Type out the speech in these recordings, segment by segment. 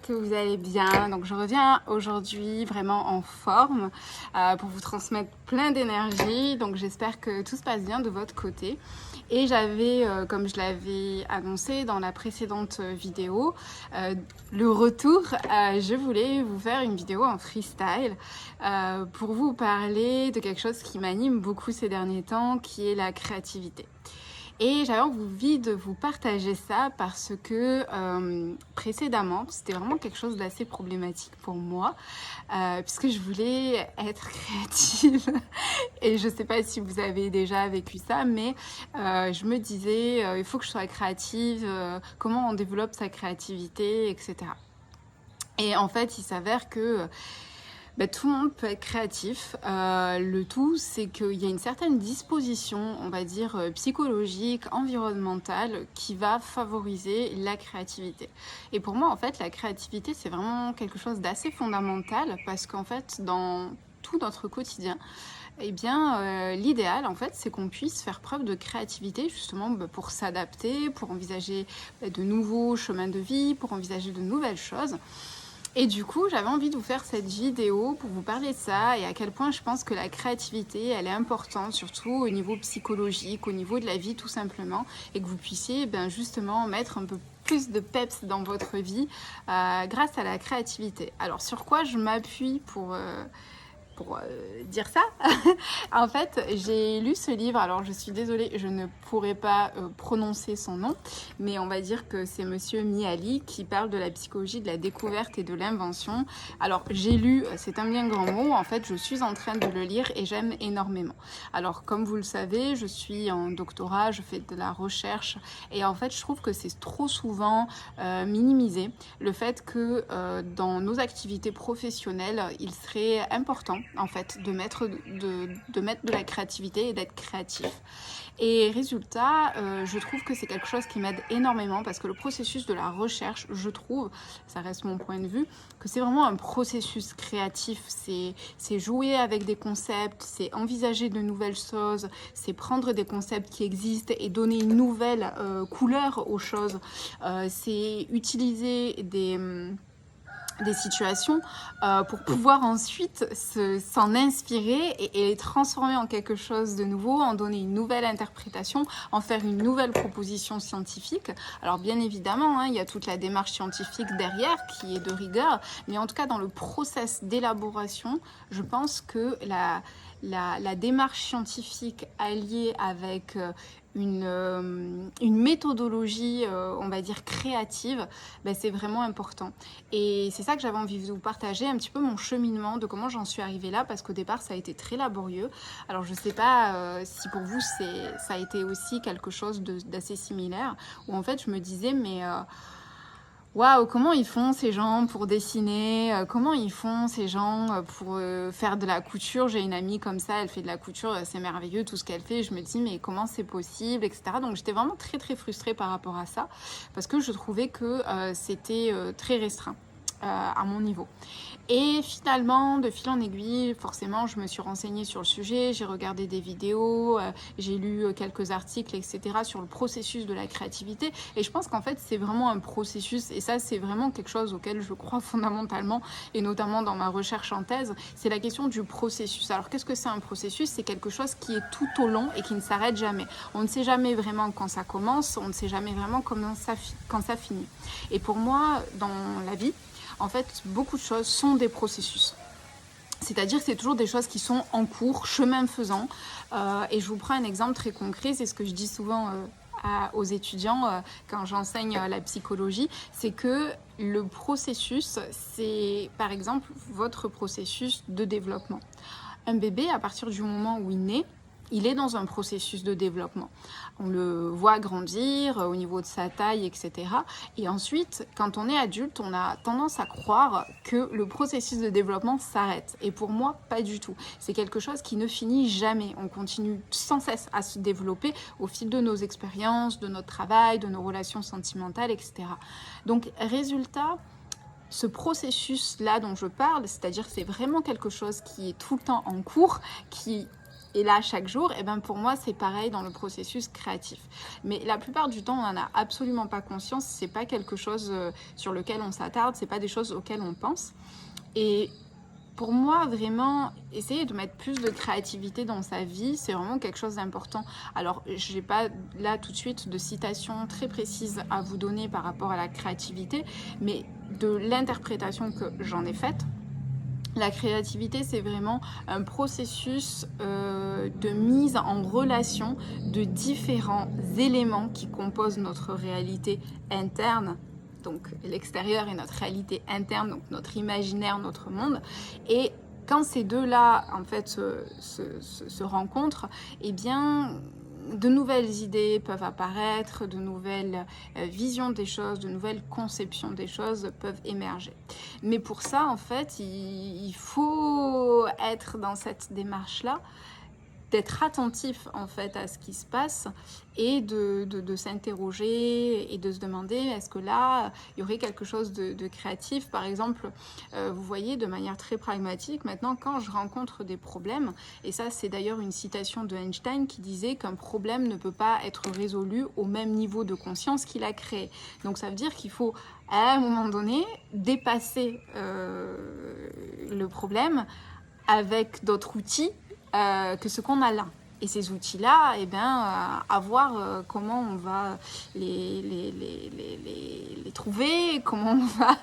que vous allez bien. Donc je reviens aujourd'hui vraiment en forme pour vous transmettre plein d'énergie. Donc j'espère que tout se passe bien de votre côté. Et j'avais, comme je l'avais annoncé dans la précédente vidéo, le retour. Je voulais vous faire une vidéo en freestyle pour vous parler de quelque chose qui m'anime beaucoup ces derniers temps, qui est la créativité. Et j'avais envie de vous partager ça parce que précédemment, c'était vraiment quelque chose d'assez problématique pour moi, puisque je voulais être créative. Et je ne sais pas si vous avez déjà vécu ça, mais je me disais, il faut que je sois créative, comment on développe sa créativité, etc. Et en fait, il s'avère que tout le monde peut être créatif. Le tout, c'est qu'il y a une certaine disposition, on va dire, psychologique, environnementale, qui va favoriser la créativité. Et pour moi, en fait, la créativité, c'est vraiment quelque chose d'assez fondamental parce qu'en fait, dans tout notre quotidien, eh bien, l'idéal, en fait, c'est qu'on puisse faire preuve de créativité, justement, pour s'adapter, pour envisager de nouveaux chemins de vie, pour envisager de nouvelles choses. Et du coup, j'avais envie de vous faire cette vidéo pour vous parler de ça et à quel point je pense que la créativité, elle est importante, surtout au niveau psychologique, au niveau de la vie tout simplement, et que vous puissiez justement mettre un peu plus de peps dans votre vie grâce à la créativité. Alors sur quoi je m'appuie pour dire ça. En fait, j'ai lu ce livre, alors je suis désolée, je ne pourrais pas prononcer son nom, mais on va dire que c'est Monsieur Mihaly qui parle de la psychologie de la découverte et de l'invention. Alors j'ai lu, c'est un bien grand mot, en fait je suis en train de le lire et j'aime énormément. Alors comme vous le savez, je suis en doctorat, je fais de la recherche et en fait je trouve que c'est trop souvent minimisé le fait que dans nos activités professionnelles, il serait important en fait de mettre de la créativité et d'être créatif. Et résultat, je trouve que c'est quelque chose qui m'aide énormément parce que le processus de la recherche, je trouve, ça reste mon point de vue, que c'est vraiment un processus créatif. C'est jouer avec des concepts, c'est envisager de nouvelles choses, c'est prendre des concepts qui existent et donner une nouvelle couleur aux choses. C'est utiliser des situations pour pouvoir ensuite s'en inspirer et les transformer en quelque chose de nouveau, en donner une nouvelle interprétation, en faire une nouvelle proposition scientifique. Alors bien évidemment, il y a toute la démarche scientifique derrière qui est de rigueur, mais en tout cas dans le process d'élaboration, je pense que la démarche scientifique alliée avec une méthodologie, on va dire, créative, c'est vraiment important. Et c'est ça que j'avais envie de vous partager, un petit peu mon cheminement, de comment j'en suis arrivée là, parce qu'au départ, ça a été très laborieux. Alors, je ne sais pas si pour vous, ça a été aussi quelque chose d'assez similaire, où en fait, je me disais, mais... waouh, comment ils font ces gens pour dessiner? Comment ils font ces gens pour faire de la couture? J'ai une amie comme ça, elle fait de la couture, c'est merveilleux tout ce qu'elle fait. Je me dis mais comment c'est possible, etc. Donc j'étais vraiment très très frustrée par rapport à ça parce que je trouvais que c'était très restreint. À mon niveau. Et finalement, de fil en aiguille, forcément, je me suis renseignée sur le sujet, j'ai regardé des vidéos, j'ai lu quelques articles, etc. sur le processus de la créativité. Et je pense qu'en fait, c'est vraiment un processus, et ça, c'est vraiment quelque chose auquel je crois fondamentalement, et notamment dans ma recherche en thèse, c'est la question du processus. Alors, qu'est-ce que c'est un processus? C'est quelque chose qui est tout au long et qui ne s'arrête jamais. On ne sait jamais vraiment quand ça commence, on ne sait jamais vraiment quand ça finit. Et pour moi, dans la vie, en fait, beaucoup de choses sont des processus. C'est-à-dire que c'est toujours des choses qui sont en cours, chemin faisant. Et je vous prends un exemple très concret, c'est ce que je dis souvent aux étudiants quand j'enseigne la psychologie, c'est que le processus, c'est par exemple votre processus de développement. Un bébé, à partir du moment où il naît, il est dans un processus de développement. On le voit grandir au niveau de sa taille, etc. Et ensuite, quand on est adulte, on a tendance à croire que le processus de développement s'arrête. Et pour moi, pas du tout. C'est quelque chose qui ne finit jamais. On continue sans cesse à se développer au fil de nos expériences, de notre travail, de nos relations sentimentales, etc. Donc, résultat, ce processus-là dont je parle, c'est-à-dire que c'est vraiment quelque chose qui est tout le temps en cours, qui est là chaque jour, et ben pour moi c'est pareil dans le processus créatif. Mais la plupart du temps on n'en a absolument pas conscience, c'est pas quelque chose sur lequel on s'attarde, c'est pas des choses auxquelles on pense. Et pour moi, vraiment, essayer de mettre plus de créativité dans sa vie, c'est vraiment quelque chose d'important. Alors, je n'ai pas là tout de suite de citation très précise à vous donner par rapport à la créativité, mais de l'interprétation que j'en ai faite, la créativité, c'est vraiment un processus de mise en relation de différents éléments qui composent notre réalité interne. Donc l'extérieur est notre réalité interne, donc notre imaginaire, notre monde. Et quand ces deux-là, en fait, se rencontrent, eh bien, de nouvelles idées peuvent apparaître, de nouvelles visions des choses, de nouvelles conceptions des choses peuvent émerger. Mais pour ça, en fait, il faut être dans cette démarche-là, d'être attentif en fait à ce qui se passe et de s'interroger et de se demander est-ce que là il y aurait quelque chose de créatif. Par exemple, vous voyez, de manière très pragmatique, maintenant quand je rencontre des problèmes, et ça c'est d'ailleurs une citation de Einstein qui disait qu'un problème ne peut pas être résolu au même niveau de conscience qu'il a créé. Donc ça veut dire qu'il faut à un moment donné dépasser le problème avec d'autres outils que ce qu'on a là. Et ces outils-là, eh bien, à voir comment on va les trouver, comment on va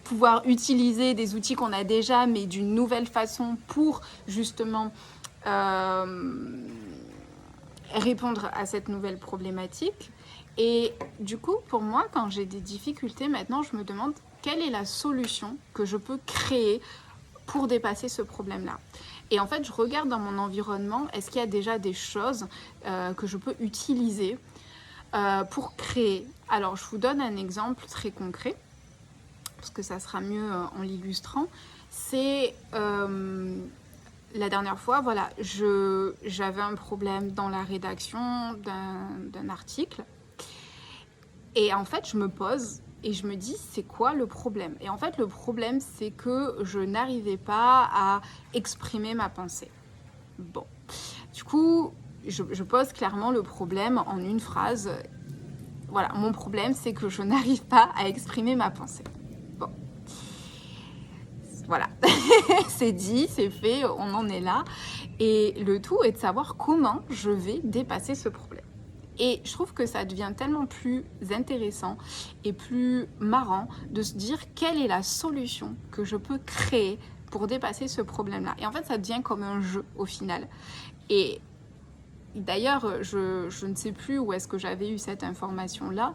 pouvoir utiliser des outils qu'on a déjà, mais d'une nouvelle façon pour justement répondre à cette nouvelle problématique. Et du coup, pour moi, quand j'ai des difficultés, maintenant, je me demande quelle est la solution que je peux créer pour dépasser ce problème-là. Et en fait, je regarde dans mon environnement, est-ce qu'il y a déjà des choses que je peux utiliser pour créer. Alors, je vous donne un exemple très concret, parce que ça sera mieux en l'illustrant. C'est la dernière fois, voilà, j'avais un problème dans la rédaction d'un article. Et en fait, je me pose et je me dis, c'est quoi le problème? Et en fait, le problème, c'est que je n'arrivais pas à exprimer ma pensée. Bon, du coup, je pose clairement le problème en une phrase. Voilà, mon problème, c'est que je n'arrive pas à exprimer ma pensée. Bon, voilà, c'est dit, c'est fait, on en est là. Et le tout est de savoir comment je vais dépasser ce problème. Et je trouve que ça devient tellement plus intéressant et plus marrant de se dire quelle est la solution que je peux créer pour dépasser ce problème-là. Et en fait, ça devient comme un jeu au final. Et d'ailleurs, je ne sais plus où est-ce que j'avais eu cette information-là,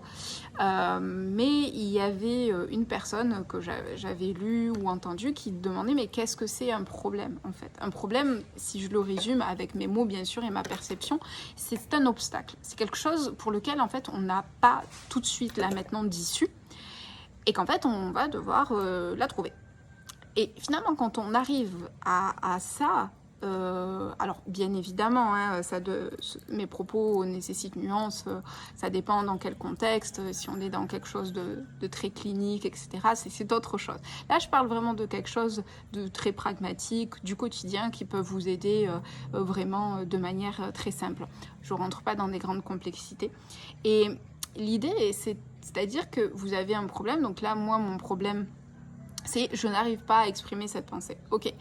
mais il y avait une personne que j'avais lue ou entendue qui demandait mais qu'est-ce que c'est un problème en fait? Un problème, si je le résume avec mes mots bien sûr et ma perception, c'est un obstacle. C'est quelque chose pour lequel en fait on n'a pas tout de suite là maintenant d'issue et qu'en fait on va devoir la trouver. Et finalement quand on arrive à ça, alors bien évidemment hein, mes propos nécessitent nuance, ça dépend dans quel contexte, si on est dans quelque chose de très clinique, etc. C'est d'autres choses. Là je parle vraiment de quelque chose de très pragmatique, du quotidien qui peut vous aider vraiment de manière très simple. Je ne rentre pas dans des grandes complexités. Et l'idée c'est-à-dire que vous avez un problème, donc là moi mon problème c'est je n'arrive pas à exprimer cette pensée. Ok.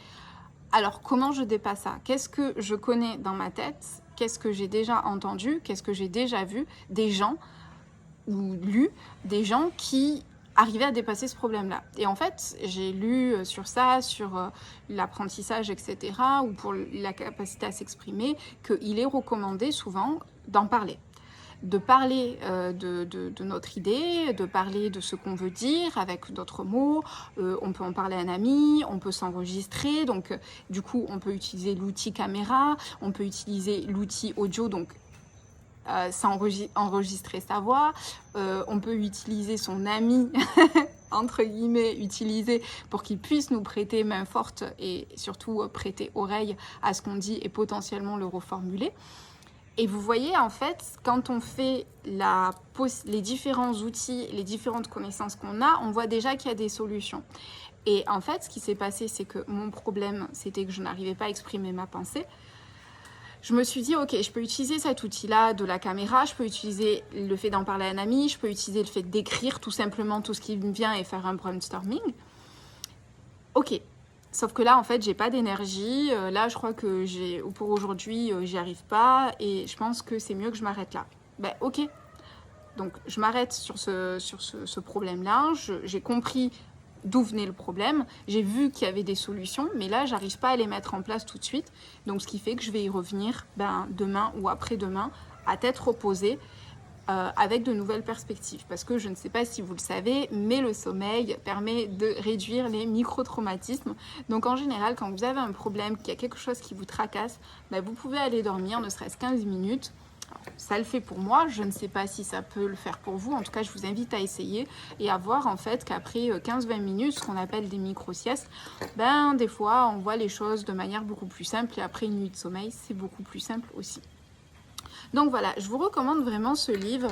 Alors, comment je dépasse ça? Qu'est-ce que je connais dans ma tête? Qu'est-ce que j'ai déjà entendu? Qu'est-ce que j'ai déjà vu? Des gens, ou lu, des gens qui arrivaient à dépasser ce problème-là. Et en fait, j'ai lu sur ça, sur l'apprentissage, etc., ou pour la capacité à s'exprimer, qu'il est recommandé souvent d'en parler. De parler de notre idée, de parler de ce qu'on veut dire avec d'autres mots. On peut en parler à un ami, on peut s'enregistrer. Donc, du coup, on peut utiliser l'outil caméra, on peut utiliser l'outil audio, donc enregistrer sa voix. On peut utiliser son ami, entre guillemets, utiliser pour qu'il puisse nous prêter main forte et surtout prêter oreille à ce qu'on dit et potentiellement le reformuler. Et vous voyez, en fait, quand on fait les différents outils, les différentes connaissances qu'on a, on voit déjà qu'il y a des solutions. Et en fait, ce qui s'est passé, c'est que mon problème, c'était que je n'arrivais pas à exprimer ma pensée. je me suis dit, ok, je peux utiliser cet outil-là de la caméra, je peux utiliser le fait d'en parler à un ami, je peux utiliser le fait d'écrire tout simplement tout ce qui me vient et faire un brainstorming. Ok, sauf que là, en fait, j'ai pas d'énergie. Là, je crois que pour aujourd'hui, j'y arrive pas et je pense que c'est mieux que je m'arrête là. Ben, ok. Donc, je m'arrête sur ce problème-là. J'ai compris d'où venait le problème. J'ai vu qu'il y avait des solutions, mais là, j'arrive pas à les mettre en place tout de suite. Donc, ce qui fait que je vais y revenir demain ou après-demain à tête reposée. Avec de nouvelles perspectives. Parce que je ne sais pas si vous le savez, mais le sommeil permet de réduire les micro-traumatismes. Donc en général, quand vous avez un problème, qu'il y a quelque chose qui vous tracasse, vous pouvez aller dormir, ne serait-ce 15 minutes. Alors, ça le fait pour moi, je ne sais pas si ça peut le faire pour vous. En tout cas, je vous invite à essayer et à voir en fait qu'après 15-20 minutes, ce qu'on appelle des micro-siestes, des fois, on voit les choses de manière beaucoup plus simple et après une nuit de sommeil, c'est beaucoup plus simple aussi. Donc voilà, je vous recommande vraiment ce livre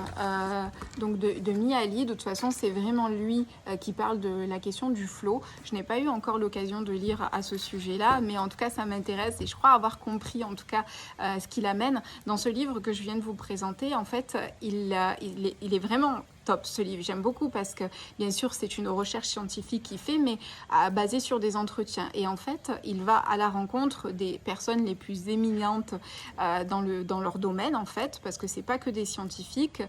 donc de Mihaly. De toute façon, c'est vraiment lui qui parle de la question du flow. Je n'ai pas eu encore l'occasion de lire à ce sujet-là, mais en tout cas, ça m'intéresse et je crois avoir compris en tout cas ce qu'il amène. Dans ce livre que je viens de vous présenter, en fait, il est vraiment top ce livre, j'aime beaucoup parce que bien sûr c'est une recherche scientifique qu'il fait mais basée sur des entretiens et en fait il va à la rencontre des personnes les plus éminentes dans leur domaine en fait parce que c'est pas que des scientifiques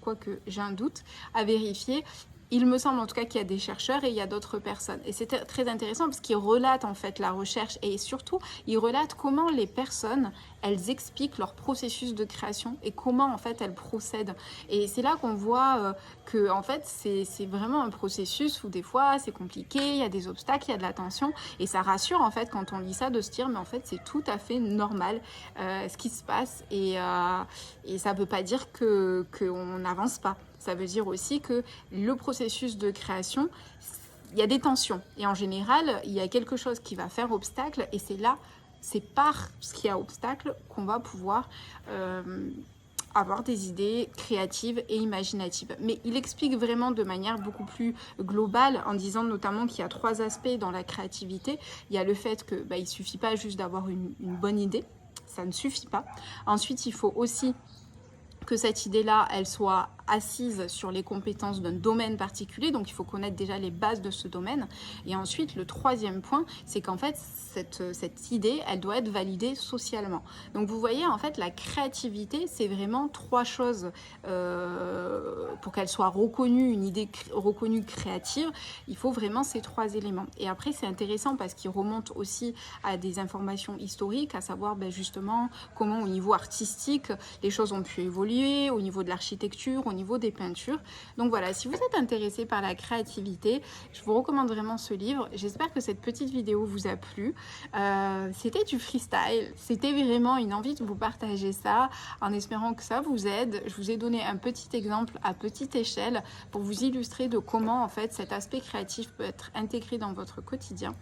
quoique j'ai un doute à vérifier. Il me semble en tout cas qu'il y a des chercheurs et il y a d'autres personnes. Et c'est très intéressant parce qu'il relate en fait la recherche et surtout il relate comment les personnes, elles expliquent leur processus de création et comment en fait elles procèdent. Et c'est là qu'on voit que en fait c'est vraiment un processus où des fois c'est compliqué, il y a des obstacles, il y a de la tension et ça rassure en fait quand on lit ça de se dire mais en fait c'est tout à fait normal ce qui se passe et ça ne veut pas dire qu'on n'avance pas. Ça veut dire aussi que le processus de création, il y a des tensions. Et en général, il y a quelque chose qui va faire obstacle. Et c'est par ce qui a obstacle qu'on va pouvoir avoir des idées créatives et imaginatives. Mais il explique vraiment de manière beaucoup plus globale en disant notamment qu'il y a 3 aspects dans la créativité. Il y a le fait qu'il ne suffit pas juste d'avoir une bonne idée. Ça ne suffit pas. Ensuite, il faut aussi que cette idée-là, elle soit assise sur les compétences d'un domaine particulier, donc il faut connaître déjà les bases de ce domaine. Et ensuite, le 3e point, c'est qu'en fait, cette idée, elle doit être validée socialement. Donc vous voyez, en fait, la créativité, c'est vraiment 3 choses pour qu'elle soit reconnue, une idée reconnue créative, il faut vraiment ces 3 éléments. Et après, c'est intéressant parce qu'il remonte aussi à des informations historiques, à savoir justement comment au niveau artistique, les choses ont pu évoluer, au niveau de l'architecture, au niveau des peintures. Donc voilà, si vous êtes intéressé par la créativité, je vous recommande vraiment ce livre. J'espère que cette petite vidéo vous a plu. C'était du freestyle, c'était vraiment une envie de vous partager ça en espérant que ça vous aide. Je vous ai donné un petit exemple à petite échelle pour vous illustrer de comment en fait cet aspect créatif peut être intégré dans votre quotidien.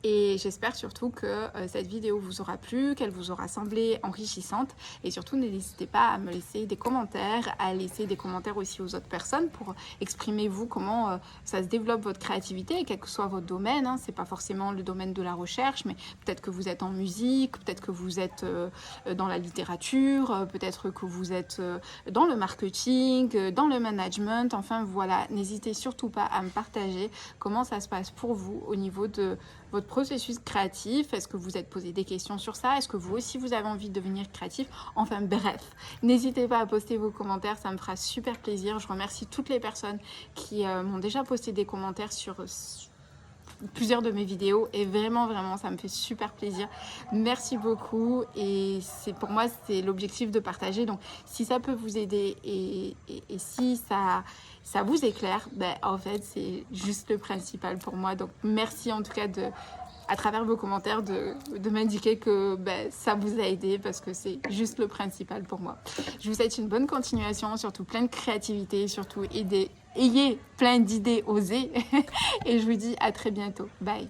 Et j'espère surtout que cette vidéo vous aura plu, qu'elle vous aura semblé enrichissante. Et surtout, n'hésitez pas à me laisser des commentaires, à laisser des commentaires aussi aux autres personnes pour exprimer vous comment ça se développe votre créativité, quel que soit votre domaine. C'est pas forcément le domaine de la recherche, mais peut-être que vous êtes en musique, peut-être que vous êtes dans la littérature, peut-être que vous êtes dans le marketing, dans le management. Enfin voilà, n'hésitez surtout pas à me partager comment ça se passe pour vous au niveau de votre processus créatif. Est-ce que vous êtes posé des questions sur ça? Est-ce que vous aussi vous avez envie de devenir créatif? Enfin bref, n'hésitez pas à poster vos commentaires, ça me fera super plaisir. Je remercie toutes les personnes qui m'ont déjà posté des commentaires sur plusieurs de mes vidéos et vraiment ça me fait super plaisir. Merci beaucoup et pour moi c'est l'objectif de partager. Donc si ça peut vous aider et si ça vous éclaire, en fait c'est juste le principal pour moi. Donc merci en tout cas à travers vos commentaires de m'indiquer que ça vous a aidé parce que c'est juste le principal pour moi. Je vous souhaite une bonne continuation, surtout plein de créativité, surtout ayez plein d'idées, osez et je vous dis à très bientôt. Bye.